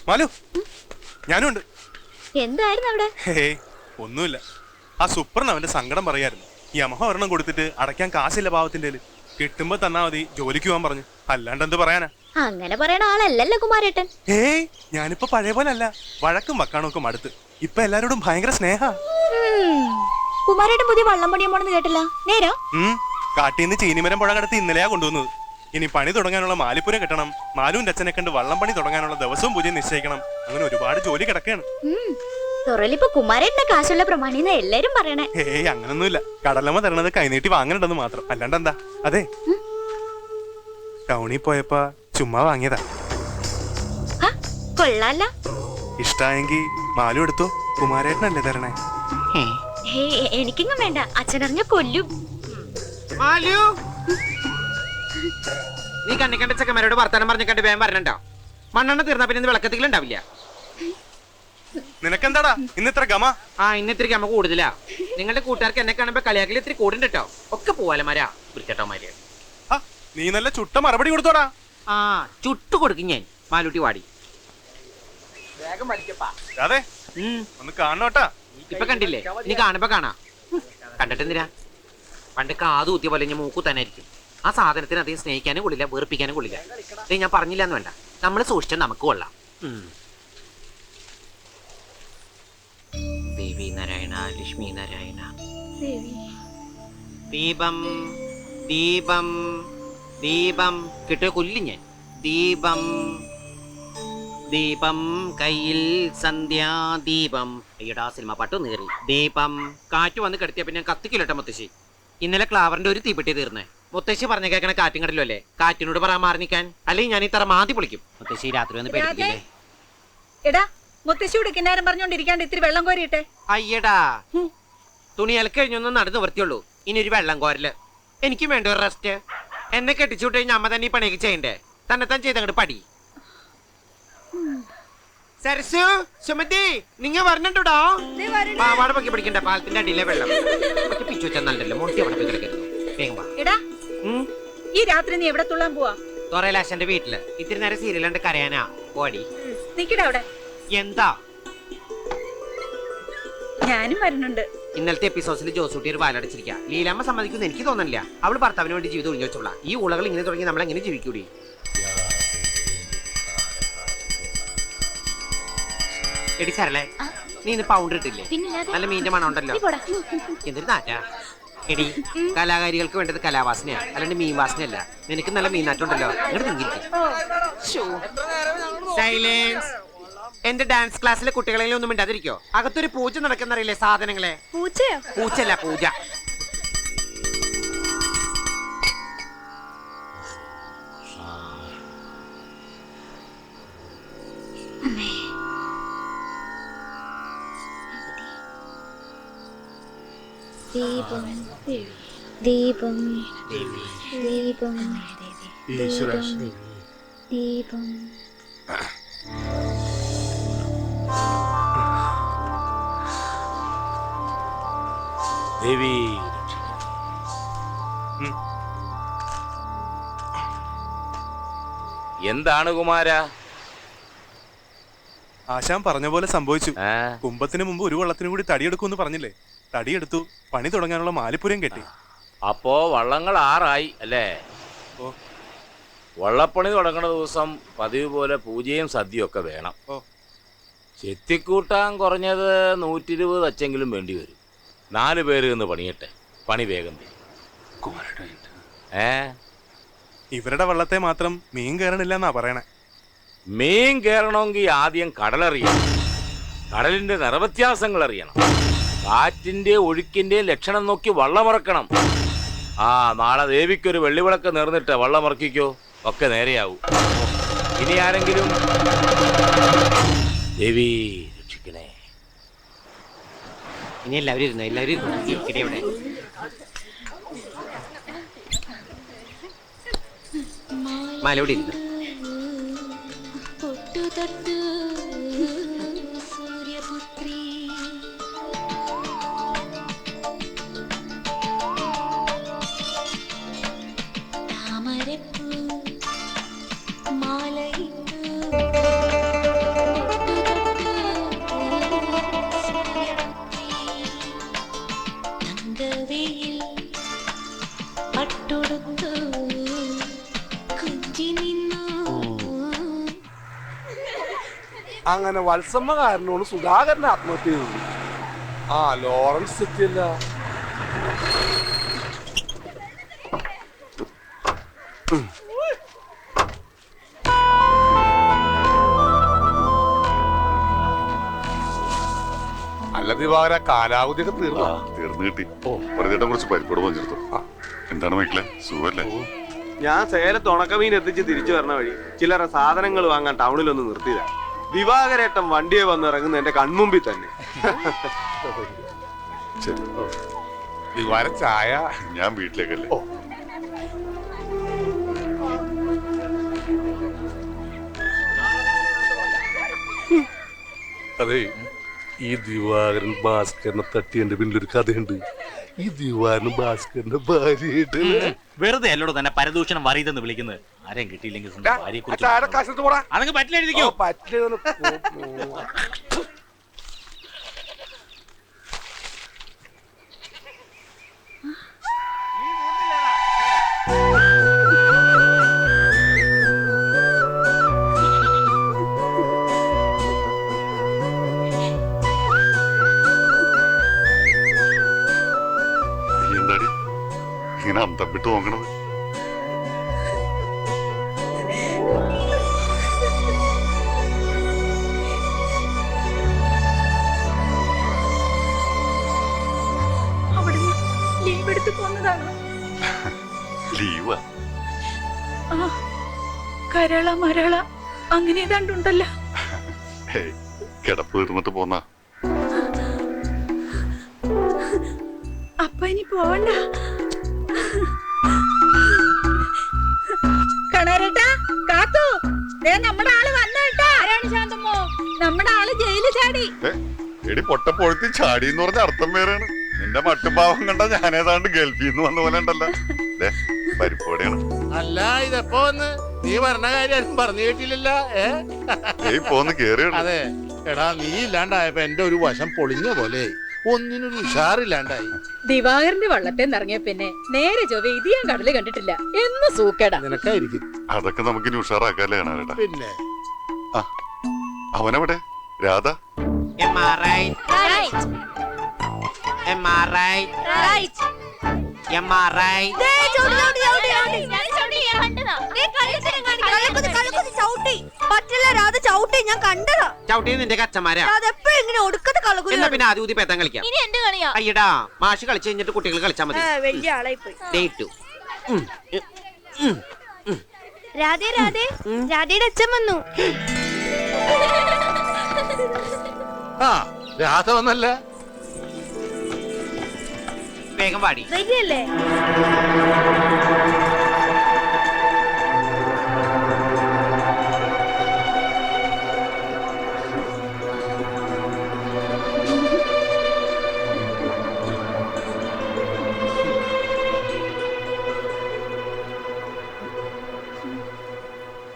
മാലു, ഞാനും ഉണ്ട്. എന്തായിരുന്നു അവിടെ? ഒന്നുമില്ല. ആ സൂപ്പറിന് അവന്റെ സങ്കടം പറയായിരുന്നു. യമഹ ഒരെണ്ണം കൊടുത്തിട്ട് അടയ്ക്കാൻ കാശില്ല പാവത്തിന്റെ. കിട്ടുമ്പോ തന്നാ മതി, ജോലിക്ക് പോകാൻ പറഞ്ഞു. അല്ലാണ്ട് എന്ത് പറയാനാ? അങ്ങനെ പറയണ ആളല്ലല്ലോ കുമാരേട്ടൻ. ഞാനിപ്പോ പഴയ പോലെ അല്ല. വഴക്കും വക്കാണും ഒക്കെ മടുത്ത്. ഇപ്പൊ എല്ലാരോടും ഭയങ്കര സ്നേഹ. കുമാരേട്ടൻ പുതിയ വള്ളം പണിയാൻ പോണെന്ന് കേട്ടില്ല. നേരോ? കാട്ടിന്ന് ചീനിമരം പുഴ കടത്തി ഇന്നലെയാ കൊണ്ടുവന്നത്. ഇനി പണി തുടങ്ങാനുള്ള മാലിപ്പുര കെട്ടണം. മാലുവിന്റെ അച്ഛനെ കണ്ട് വള്ളം പണി തുടങ്ങാനുള്ള ദിവസവും പൂജ നിശ്ചയിക്കണം. അങ്ങനെ ഒരുപാട് ജോലി കിടക്കുകയാണ്. തുറലിപ്പോ കുമാരേട്ടന്റെ കാശുള്ള പ്രമാണിന്ന് എല്ലാരും പറയണേ. അങ്ങനൊന്നുമില്ല. കടലമ്മ തരണത് കൈനീട്ടി വാങ്ങണ്ടെന്ന് മാത്രം. അല്ലാണ്ട് എന്താ? അതെ, ടൗണിൽ പോയപ്പോ ചുമ്മാ വാങ്ങിയതാ. കൊള്ളാല്ല. ഇഷ്ടായെങ്കി മാലു എടുത്തോ. കുമാരേട്ടനല്ലേ തരണേ? എനിക്കിങ്ങും വേണ്ട. അച്ഛനറിഞ്ഞ കൊല്ലും. നീ കണ്ണിക്കണ്ട ചെക്കന്മാരോട് വർത്താനം പറഞ്ഞിട്ട് വേഗം വരണോ? മണ്ണെണ്ണ തീർന്നാ പിന്നെ വിളക്കത്തിലുണ്ടാവില്ല. നിനക്കെന്താടാ ഇന്ന് ഇത്ര ഗമ? ഇന്ന് ഇത്തിരി ഗമ കൂടുതലാ. നിങ്ങളുടെ കൂട്ടുകാർക്ക് എന്നെ കാണുമ്പോ കളിയാക്കൽ ഇത്തിരി കൂടുണ്ട് കേട്ടോ. ഒക്കെ പോവാലമാരാ വൃത്തിട്ടോമാര്. നീ നല്ല ചുട്ട മറുപടി കൊടുത്തോടാ. ചുട്ടു കൊടുക്കും ഞാൻ. മാലൂട്ടി വാടി. അതെ, ഒന്ന് കാണോട്ടാ. ഇപ്പൊ കണ്ടില്ലേ? നീ കാണുമ്പോ കാണാ. കണ്ടിട്ടെന്തിനാ? പണ്ട് കാതു കുത്തിയ പോലെ ഞാൻ മൂക്കു തന്നെ ആയിരിക്കും. ആ സാധനത്തിന് അധികം സ്നേഹിക്കാനും കൊള്ളില്ല, വേർപ്പിക്കാനും കൊള്ളില്ല. ഞാൻ പറഞ്ഞില്ല എന്ന് വേണ്ട. നമ്മൾ സൂക്ഷിച്ചാൽ നമുക്ക് കൊള്ളാം. ദേവി നാരായണ, ലക്ഷ്മി നാരായണ. ദീപം ദീപം ദീപം കിട്ടിയ കൊല്ലും ഞാൻ. ദീപം ദീപം കയ്യിൽ സന്ധ്യാദീപം. അയ്യടാ, സിനിമ പാട്ട് നേറി. ദീപം കാറ്റ് വന്ന് കിടത്തിയ പിന്നെ കത്തിക്കില്ലട്ടെ മുത്തശ്ശി. ഇന്നലെ ക്ലാവറിന്റെ ഒരു തീപ്പെട്ടി തീർന്നേ. മുത്തശ്ശി പറഞ്ഞ കേൾക്കണ കാറ്റും കടലും അല്ലേ? കാറ്റിനോട് പറയാൻ മാറി നിൽക്കാൻ. അല്ലെങ്കിൽ ഞാൻ ഈ തറ മാന്തി പൊളിക്കും. മുത്തശ്ശി രാത്രി വന്ന് പേടിക്കില്ലേ? എടാ, മുത്തശ്ശിയുടെ കിന്നാരം പറഞ്ഞോണ്ടിരിക്കാണ്ട് ഇത്തിരി വെള്ളം കോരിയിട്ടെ. അയ്യടാ, തുണി അലക്കഴിഞ്ഞൊന്നും നടന്നു വൃത്തിയുള്ളൂ. ഇനി ഒരു വെള്ളം കോരല്. എനിക്കും വേണ്ട ഒരു റെസ്റ്റ്. എന്നെ കെട്ടിച്ചു വിട്ട് കഴിഞ്ഞാൽ അമ്മ തന്നെ ഈ പണിയൊക്കെ ചെയ്യണ്ടേ? തന്നെത്താൻ ചെയ്തങ്ങോട്ട് പടി. സരസു, സുമതി, നിങ്ങ വരണുണ്ടോ? പാവാട പൊക്കി പിടിക്കണ്ട. പാലത്തിന്റെ അടിയിലെ വെള്ളം പിച്ചു വെച്ചാൽ നല്ലല്ലോ. മുട്ടി അവിടെ കിടക്കരുത്. വേഗം വാ. എടാ, ഈ രാത്രി നീ എവിടെ തുള്ളാൻ പോവാ? തൊറയിലാശന്റെ വീട്ടില്. ഇത്തിരി നേരം സീരിയലുണ്ട് കരയാനാ. പോടി. നിക്കടാ അവിടെ. എന്താ? ഞാനും വരുന്നുണ്ട്. ഇന്നലത്തെ എപ്പിസോഡ്സിൽ ജോസൂട്ടി ഒരു വാലടച്ചിരിക്കുക. ലീലാമ്മ സമ്മതിക്കുന്നു എനിക്ക് തോന്നുന്നില്ല. അവൾ ഭർത്താവിന് വേണ്ടി ജീവിതം ഒഴിഞ്ഞു വെച്ചോളാം. ഈ ഉളകൾ ഇങ്ങനെ തുടങ്ങി നമ്മൾ എങ്ങനെ ജീവിക്കൂടി? എടി സരളെ, നീ ഇന്ന് പൗണ്ടർ ഇട്ടില്ലേ? നല്ല മീൻ്റെ മണം ഉണ്ടല്ലോ. എന്തൊരു നാറ്റാ. എടി, കലാകാരികൾക്ക് വേണ്ടത് കലാവാസനയാ, അല്ലാണ്ട് മീൻ വാസനയല്ല. നിനക്ക് നല്ല മീനാറ്റുണ്ടല്ലോ. ഇങ്ങോട്ട് തിങ്ങിരിക്കും. സൈലൻസ്. എന്റെ ഡാൻസ് ക്ലാസ്സിലെ കുട്ടികളെങ്കിലും ഒന്നും മിണ്ടാതിരിക്കോ? അകത്തൊരു പൂജ നടക്കുന്നറിയില്ലേ സാധനങ്ങളെ? പൂച്ചല്ല, പൂജ. ദീപം ദീപം ദീപം ദീപം. ദേവി, എന്താണ് കുമാര? ആശാൻ പറഞ്ഞ പോലെ സംഭവിച്ചു. കുംഭത്തിന് മുമ്പ് ഒരു വള്ളത്തിനും കൂടി തടിയെടുക്കുമെന്ന് പറഞ്ഞില്ലേ? തടിയെടുത്തു. പണി തുടങ്ങാനുള്ള മാലിപ്പുരം കെട്ടി. അപ്പോ വള്ളങ്ങൾ 6 ആയി അല്ലേ? വള്ളപ്പണി തുടങ്ങണ ദിവസം പതിവ് പോലെ പൂജയും സദ്യയും ഒക്കെ വേണം. ചെത്തിക്കൂട്ടാൻ കുറഞ്ഞത് 120 അച്ചെങ്കിലും വേണ്ടി വരും. 4 പേര് നിന്ന് പണിയട്ടെ. പണി വേഗം തരും. ഇവരുടെ വള്ളത്തെ മാത്രം മീൻ കയറണില്ല എന്നാ പറയണേ. മീൻ കയറണമെങ്കിൽ ആദ്യം കടലറിയണം. കടലിന്റെ നിറവ്യത്യാസങ്ങൾ അറിയണം. കാറ്റിന്റെ ഒഴുക്കിന്റെ ലക്ഷണം നോക്കി വള്ളമിറക്കണം. നാളെ ദേവിക്കൊരു വെള്ളിവിളക്ക് നേർന്നിട്ട് വള്ളമിറക്കിക്കോ. ഒക്കെ നേരെയാവും. ഇനി ആരെങ്കിലും ദേവി രക്ഷിക്കണേ. ഇനി എല്ലാവരും ഇരുന്നു. ഇവിടെ മലയോടി ഇരുന്നു. അങ്ങനെ വത്സമ്മ കാരനോട് സുധാകരൻ ആത്മഹത്യ ചെയ്തു. ആ ലോറൻസ് എത്തിയല്ല. അല്ല ദിവാകര, കാലാവധിയൊക്കെ തീർന്നു. തീർന്നു കിട്ടി. പ്രതിയുടെ കുറച്ച് പരിപ്പോട് പഞ്ചെടുത്തു. എന്താണ് മൈക്കിളെ, സുഖല്ലേ? ഞാൻ സേലത്ത് ഉണക്കമീൻ എത്തിച്ച് തിരിച്ചു വരണ വഴി ചില്ലറ സാധനങ്ങൾ വാങ്ങാൻ ടൗണിലൊന്ന് നിർത്തിയതാ. ദിവാകരേട്ടൻ വണ്ടിയെ വന്ന് ഇറങ്ങുന്ന എന്റെ കൺമുമ്പിൽ തന്നെ. ശരി, ദിവാര ചായ. ഞാൻ വീട്ടിലേക്കല്ലേ. അതെ, ഈ ദിവാകരൻ ഭാസ്കരനെ തട്ടിയതിന്റെ പിന്നിലൊരു കഥയുണ്ട്. ഈ ദിവാകരൻ ഭാസ്കരന്റെ ഭാര്യയായിട്ട് വെറുതെ അല്ലോട് തന്നെ പരദൂഷണം വറിയതെന്ന് വിളിക്കുന്നത്. ആരെയും കിട്ടിയില്ലെങ്കിൽ ഭാര്യയെ കുറിച്ച് അതങ്ങ് പറ്റില്ല എഴുതിക്കോ. എന്താടി ഇങ്ങനെ അന്തം വിട്ട് നോക്കണത്? അവിടുന്ന് ലീവ് എടുത്ത് പോന്നതാണോ? ലീവാ? കരള മരള അങ്ങനെ ഏതാണ്ടുണ്ടല്ലോ. കിടപ്പ് തീർന്നിട്ട് പോന്നാ. അപ്പൊ ഇനി പോവണ്ട. കണാരേട്ടാ, കാത്തു, ദേ നമ്മുടെ ആള് വന്നേട്ടാ. ആരാണ് ശാന്തമ്മോ? നമ്മുടെ ആള് ജയിലിൽ ചാടി. എടി പൊട്ടപ്പൊഴുത്തി ചാടി എന്ന് പറഞ്ഞ അർത്ഥം വേറെയാണ്. നിന്റെ മട്ടുഭാവം കണ്ട ഞാനേതാണ്ട് ഗൾഫിൽ നിന്ന് വന്ന പോലെ ഉണ്ടല്ലോ. പരിപ്പോടെയാണ്. അല്ല, ഇതെപ്പോ വന്ന് നീ പറഞ്ഞ കാര്യം പറഞ്ഞു കേട്ടില്ലല്ലോ. പോന്ന് കേറിയാണ്. അതെ എടാ, നീ ഇല്ലാണ്ടായപ്പോ എന്റെ ഒരു വശം പൊളിഞ്ഞ പോലെ ഒന്നിനൊരു ഉഷാറില്ലാണ്ടായി. ദിവാകരന്റെ വള്ളത്തെ ഇറങ്ങിയ പിന്നെ നേരെ ചൊവ്വ ഇത് ഞാൻ കടല് കണ്ടിട്ടില്ല. എന്ന് സൂക്കേടാ. നിനക്കായിരിക്കും. അതൊക്കെ നമുക്ക് ഇനി ഉഷാറാക്കാല്ലേ കാണാനേട്ടാ. പിന്നെ അവനെവിടെ? രാധ? നിന്റെ കച്ചമാരാ. പിന്നെ ആദ്യം ഊതി പേത്താൻ കളിക്കാം. അയ്യടാ, മാഷ് കളിച്ചു കഴിഞ്ഞിട്ട് കുട്ടികൾ കളിച്ചാൽ മതി. വലിയ ആളായി പോയി. രാധയുടെ അച്ഛൻ വന്നു. ആ രാധ വന്നല്ല. വേഗം പാടി. വലിയല്ലേ?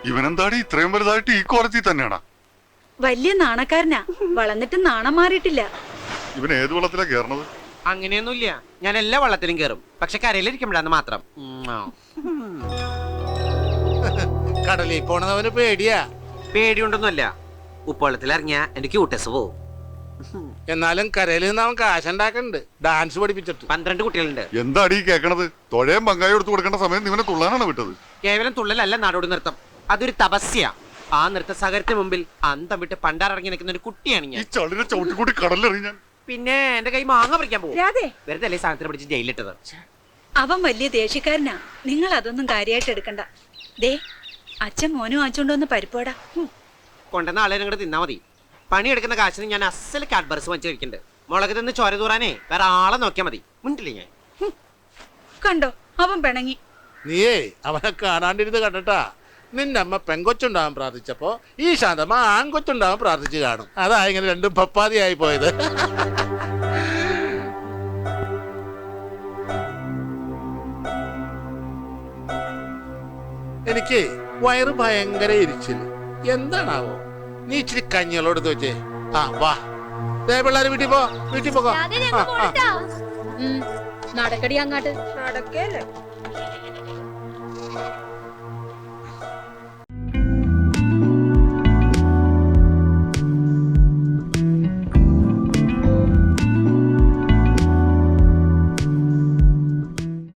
ഇവനെന്താടി ഇത്രയും വലുതായിട്ട് ഈ കോളേജിൽ തന്നെയാണോ? വലിയ നാണക്കാരനാ. വളർന്നിട്ട് നാണം മാറിയിട്ടില്ല. ഇവൻ ഏത് വെള്ളത്തിലാ കേറണത്? അങ്ങനെയൊന്നുമില്ല, ഞാൻ എല്ലാ വള്ളത്തിലും കയറും. പക്ഷെ കരയിലിരിക്കുമ്പോഴാന്ന് മാത്രം. കടലിൽ പോണവന് പേടിയാ. പേടിയുണ്ടൊന്നുമല്ല, ഉപ്പുവെള്ളത്തിൽ ഇറങ്ങിയ എന്റെ ക്യൂട്ടസ് പോവും. എന്നാലും കരയിൽ നിന്ന് അവൻ കാശുണ്ടാക്കണ്ട് ഡാൻസ് പഠിപ്പിച്ചിട്ട്. 12 കുട്ടികളുണ്ട്. എന്താടി കേക്കണത്? തൊഴയും പങ്കായി എടുത്തു കൊടുക്കേണ്ട സമയം ഇവനെ തുള്ളാനാണ് വിട്ടത്. കേവലം തുള്ളലല്ല നാടോടി നൃത്തം, അതൊരു തപസ്യ. ആ നൃത്ത സാഗരത്തിന് മുമ്പിൽ അന്തം വിട്ട് പണ്ടാറിറങ്ങി നിൽക്കുന്ന ഒരു കുട്ടിയാണ് ഞാൻ. ഈ ചളിനെ ചവിട്ടിക്കൂട്ടി കടലെറിയാൻ. പിന്നെ എന്റെ കൈ മാങ്ങ പറിക്കാൻ പോകും. രാധേ, വെറുതെ അല്ലേ സാധനത്തിന് പിടിച്ച് ജയിലിട്ടത്. അവൻ വലിയ ദേഷ്യക്കാരനാ. നിങ്ങൾ അതൊന്നും കാര്യമായിട്ട് എടുക്കണ്ട. ദേ, അച്ഛൻ മോനും വാങ്ങിച്ചോണ്ടോന്ന് പരിപ്പോടാ. കൊണ്ടുവന്ന ആളെ നിങ്ങടെ തിന്നാ മതി. പണിയെടുക്കുന്ന കാശിന് ഞാൻ അസൽ കാഡ്ബർസ് വാങ്ങിച്ച് കഴിക്കുന്നുണ്ട്. മുളക് തിന്ന് ചോര തൂറാനേ വേറെ ആളെ നോക്കിയാൽ മതി. മുണ്ടില്ലേ ഞാൻ? കണ്ടോ, അവൻ പിണങ്ങി. നീയേ അവനെ കാണാണ്ടിരുന്ന് കണ്ടിട്ടാ. നിന്റെ അമ്മ പെങ്കൊച്ചുണ്ടാവാൻ പ്രാർത്ഥിച്ചപ്പോ ഈ ശാന്തമ്മ ആൺകൊച്ചുണ്ടാവാൻ പ്രാർത്ഥിച്ചു കാണും. അതാ ഇങ്ങനെ രണ്ടും പപ്പാതിയായി പോയത്. എനിക്ക് വയറ് ഭയങ്കര എരിച്ചില്. എന്താണാവോ? നീ ഇച്ചിരി കഞ്ഞികളോട് വെച്ചേ. ആ വാ, പിള്ളേര് വീട്ടിൽ പോ, വീട്ടിൽ പോകോ. നടക്കടി അങ്ങാട്ട്. നടക്കല്ലേ?